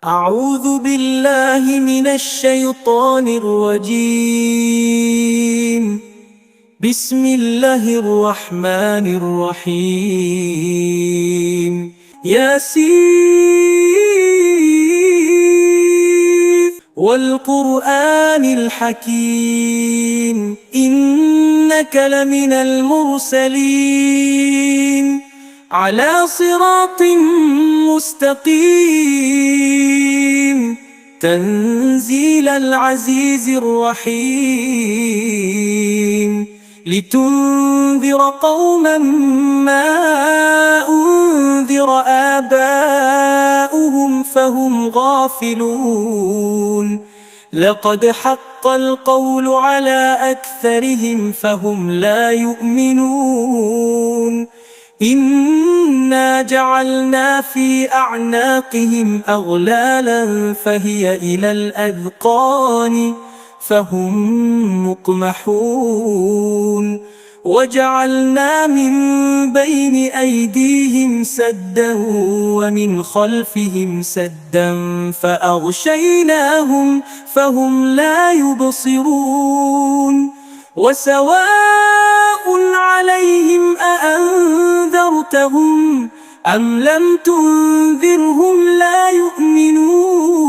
أعوذ بالله من الشيطان الرجيم. بسم الله الرحمن الرحيم. ياسين والقرآن الحكيم إنك لمن المرسلين على صراط مستقيم تنزيل العزيز الرحيم لتنذر قوما ما أنذر آباؤهم فهم غافلون. لقد حق القول على أكثرهم فهم لا يؤمنون. إنا جعلنا في أعناقهم أغلالا فهي إلى الأذقان فهم مقمحون. وجعلنا من بين أيديهم سدا ومن خلفهم سدا فأغشيناهم فهم لا يبصرون. وسواء عليهم أأنذرتهم أم لم تنذرهم لا يؤمنون.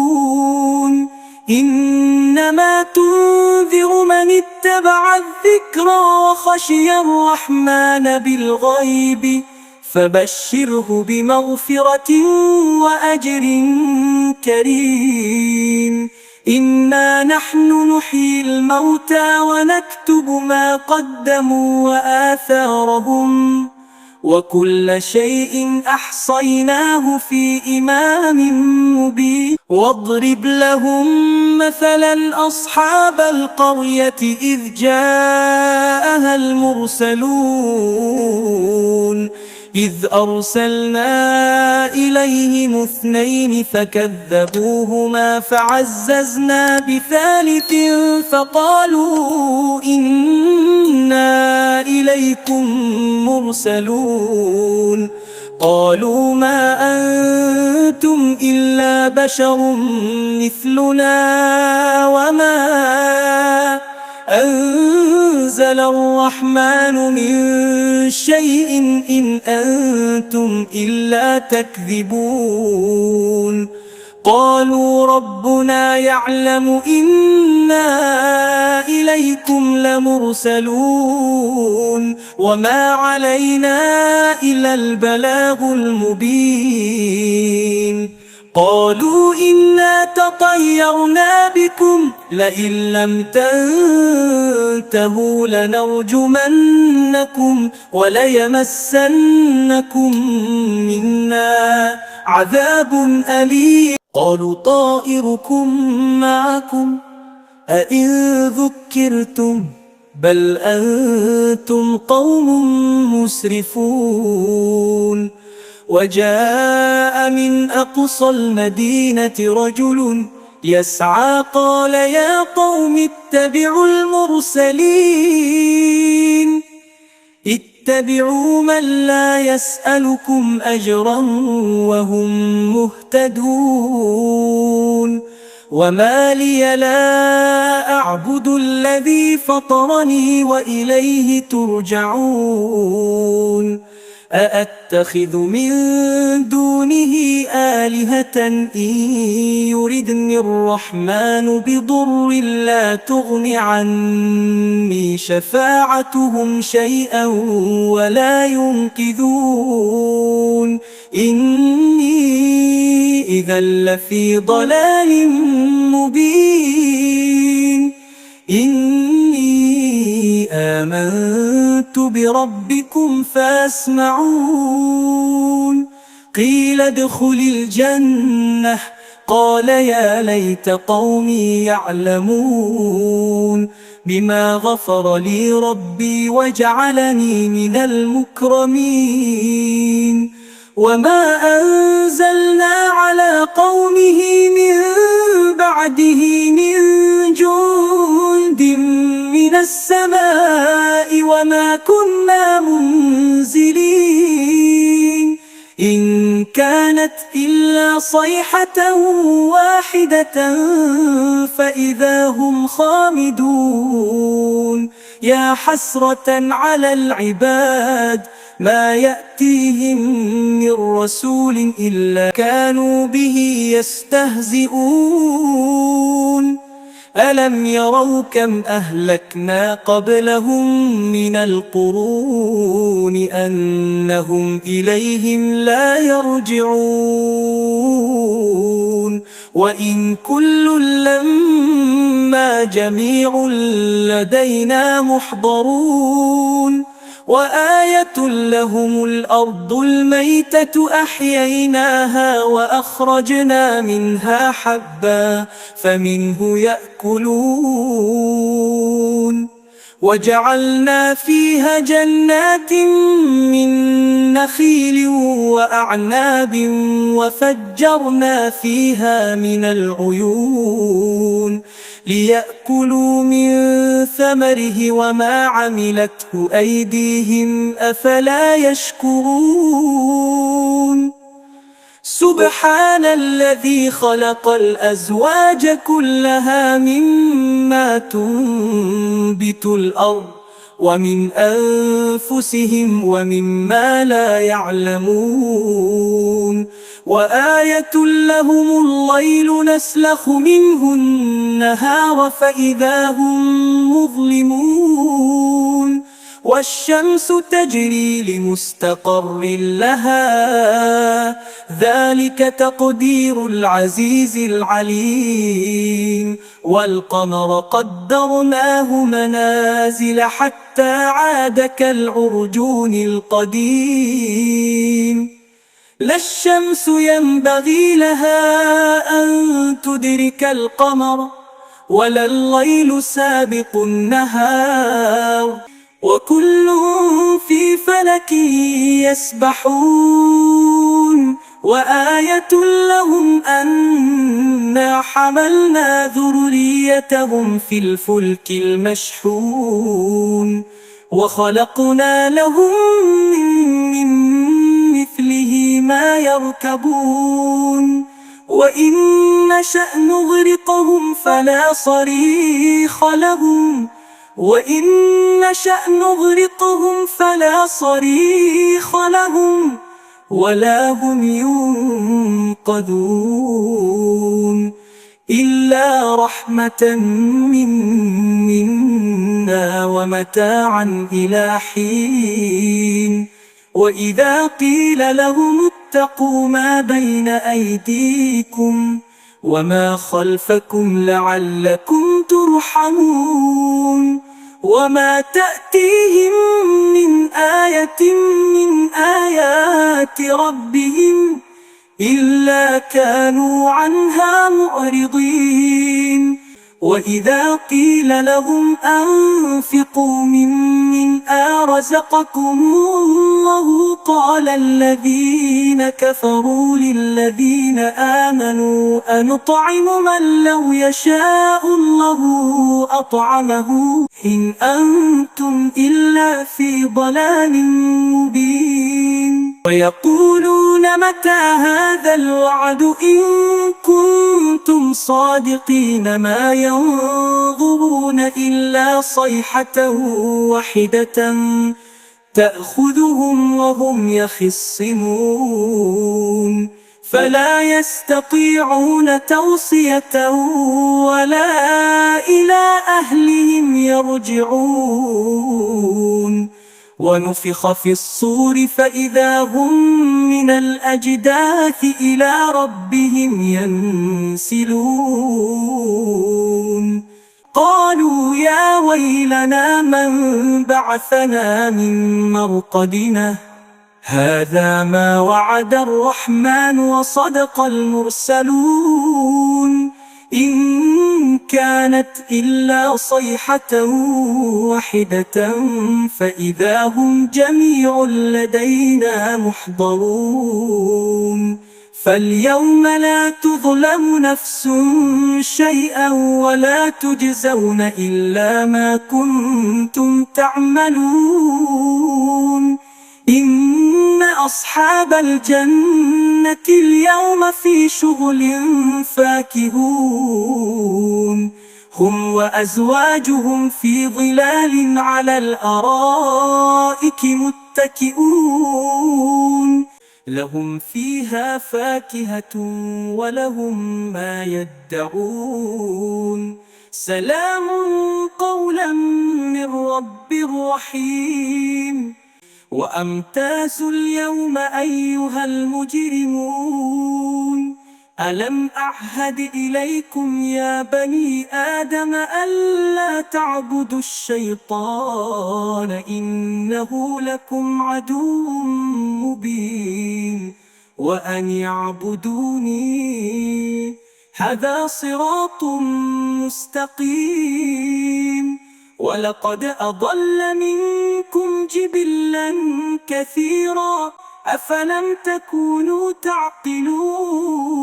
إنما تنذر من اتبع الذكر وخشي الرحمن بالغيب فبشره بمغفرة وأجر كريم. إنا نحن نحيي الموتى ونكتب ما قدموا وآثارهم وكل شيء أحصيناه في إمام مبين. واضرب لهم مثلا أصحاب القرية إذ جاءها المرسلون إذ أرسلنا إليهم 2 فكذبوهما فعززنا بثالث فقالوا إنا إليكم مرسلون. قالوا ما أنتم إلا بشر مثلنا وما أنزل الرحمن من شيء إن أنتم إلا تكذبون. قالوا ربنا يعلم إنا إليكم لمرسلون وما علينا إلا البلاغ المبين. قالوا إنا تطيرنا بكم لئن لم تنتهوا لنرجمنكم وليمسنكم منا عذاب أليم. قالوا طائركم معكم أئن ذكرتم بل أنتم قوم مسرفون. وجاء من أقصى المدينة رجل يسعى قال يا قوم اتبعوا المرسلين اتبعوا من لا يسألكم أجرا وهم مهتدون. وما لي لا أعبد الذي فطرني وإليه ترجعون. أأتخذ من دونه آلهة إن يردني الرحمن بضر لا تغن عني شفاعتهم شيئا ولا ينقذون. إني إذا لفي ضلال مبين. إني آمنت بربكم فاسمعون. قيل ادخل الجنة قال يا ليت قومي يعلمون بما غفر لي ربي وجعلني من المكرمين. وما أنزلنا على قومه من بعده من جند من السماء وما كنا منزلين. إن كانت إلا صيحة واحدة فإذا هم خامدون يا حسرة على العباد ما يأتيهم من رسول إلا كانوا به يستهزئون ألم يروا كم أهلكنا قبلهم من القرون أنهم إليهم لا يرجعون وإن كل لما جميع لدينا محضرون وآية لهم الأرض الميتة أحييناها وأخرجنا منها حبا فمنه يأكلون وجعلنا فيها جنات من نخيل وأعناب وفجرنا فيها من العيون ليأكلوا من ثمره وما عملته أيديهم أفلا يشكرون سبحان الذي خلق الأزواج كلها مما تنبت الأرض ومن أنفسهم ومما لا يعلمون وآية لهم الليل نسلخ منه النهار فإذا هم مظلمون والشمس تجري لمستقر لها ذلك تقدير العزيز العليم والقمر قدرناه منازل حتى عاد كالعرجون القديم لا الشمس ينبغي لها أن تدرك القمر ولا الليل سابق النهار وكل في فلك يسبحون وآية لهم أنا حملنا ذريتهم في الفلك المشحون وخلقنا لهم من مثله ما يركبون وإن نشأ نغرقهم فلا صريخ لهم وإن نشأ نغرقهم فلا صريخ لهم ولا هم ينقذون إلا رحمة منا ومتاعا إلى حين وإذا قيل لهم اتقوا ما بين أيديكم وما خلفكم لعلكم ترحمون وما تأتيهم من آية من آيات ربهم إلا كانوا عنها معرضين وإذا قيل لهم أنفقوا مما رزقكم الله قال الذين كفروا للذين آمنوا أنطعم من لو يشاء الله أطعمه إن أنتم إلا في ضلال مبين ويقولون متى هذا الوعد إن كنتم صادقين ما ينظرون إلا صيحة واحدة تأخذهم وهم يخصمون فلا يستطيعون توصية ولا إلى أهلهم يرجعون ونفخ في الصور فإذا هم من الأجداث إلى ربهم ينسلون قالوا يا ويلنا من بعثنا من مرقدنا هذا ما وعد الرحمن وصدق المرسلون إن كانت إلا صيحة واحدة فإذا هم جميع لدينا محضرون فاليوم لا تظلم نفس شيئا ولا تجزون إلا ما كنتم تعملون إن أصحاب الجنة الجنة اليوم في شغل فاكهون هم وأزواجهم في ظلال على الأرائك متكئون لهم فيها فاكهة ولهم ما يدعون سلام قولا من رب رحيم وأمتازوا اليوم أيها المجرمون ألم أعهد إليكم يا بني آدم ألا تعبدوا الشيطان إنه لكم عدو مبين وأن يعبدوني هذا صراط مستقيم ولقد أضل منكم جبلا كثيرا أفلم تكونوا تعقلون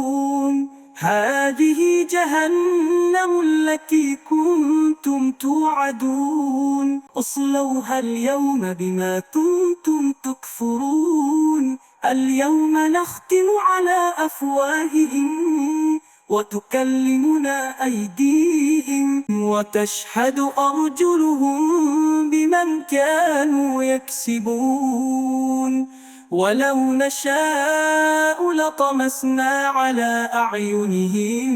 هذه جهنم التي كنتم توعدون اصلوها اليوم بما كنتم تكفرون اليوم نختم على أفواههم وتكلمنا أيديهم وتشهد أرجلهم بمن كانوا يكسبون ولو نشاء لطمسنا على أعينهم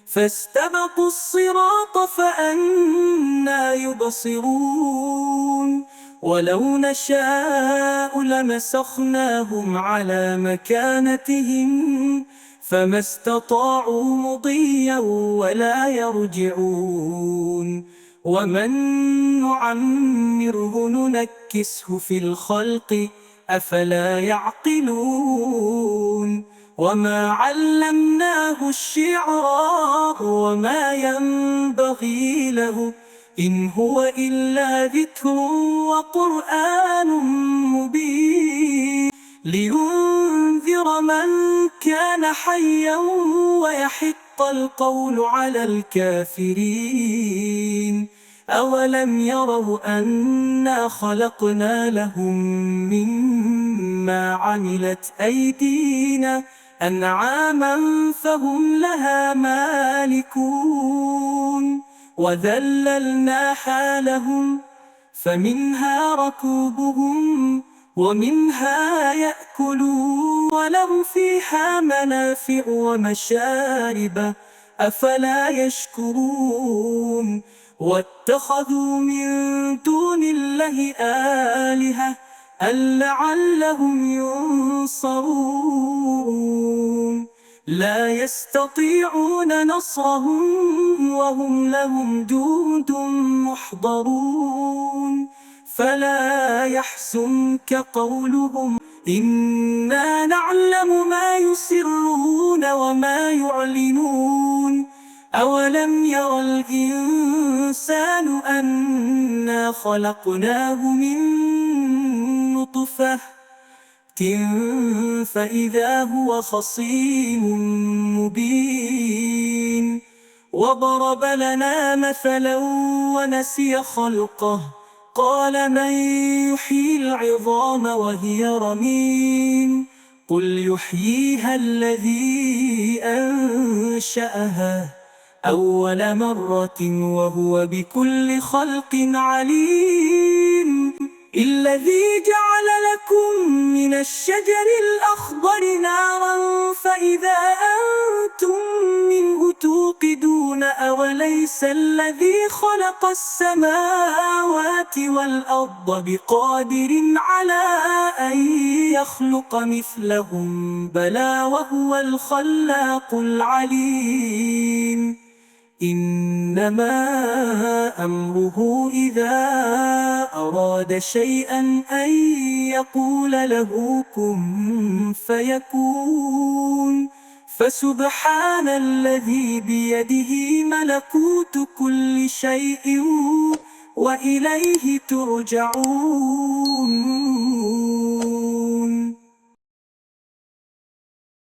فاستبقوا الصراط فأنى يبصرون ولو نشاء لمسخناهم على مكانتهم فما استطاعوا مضيا ولا يرجعون ومن نعمره ننكسه في الخلق أفلا يعقلون وما علمناه الشعر وما ينبغي له إن هو إلا ذكر وقرآن مبين لينذر من كان حيا ويحق القول على الكافرين أولم يروا أنا خلقنا لهم مما عملت أيدينا أنعاما فهم لها مالكون وذللناها لهم فمنها ركوبهم ومنها يأكلون ولهم فيها منافع ومشارب أفلا يشكرون واتخذوا من دون الله آلهة لعلهم ينصرون لا يستطيعون نصرهم وهم لهم جند محضرون فلا يحزنك قولهم إنا نعلم ما يسرون وما يعلنون أولم ير الإنسان أنا خلقناه من نطفة فإذا هو خصيم مبين وضرب لنا مثلا ونسي خلقه قال من يحيي العظام وهي رميم قل يحييها الذي أنشأها أول مرة وهو بكل خلق عليم الذي جعل لكم من الشجر الأخضر نارا فإذا أنتم منه توقدون أوليس الذي خلق السماوات والأرض بقادر على أن يخلق مثلهم بلى وهو الخلاق العليم إنما أمره إذا أراد شيئا أن يقول له كن فيكون فسبحان الذي بيده ملكوت كل شيء وإليه ترجعون.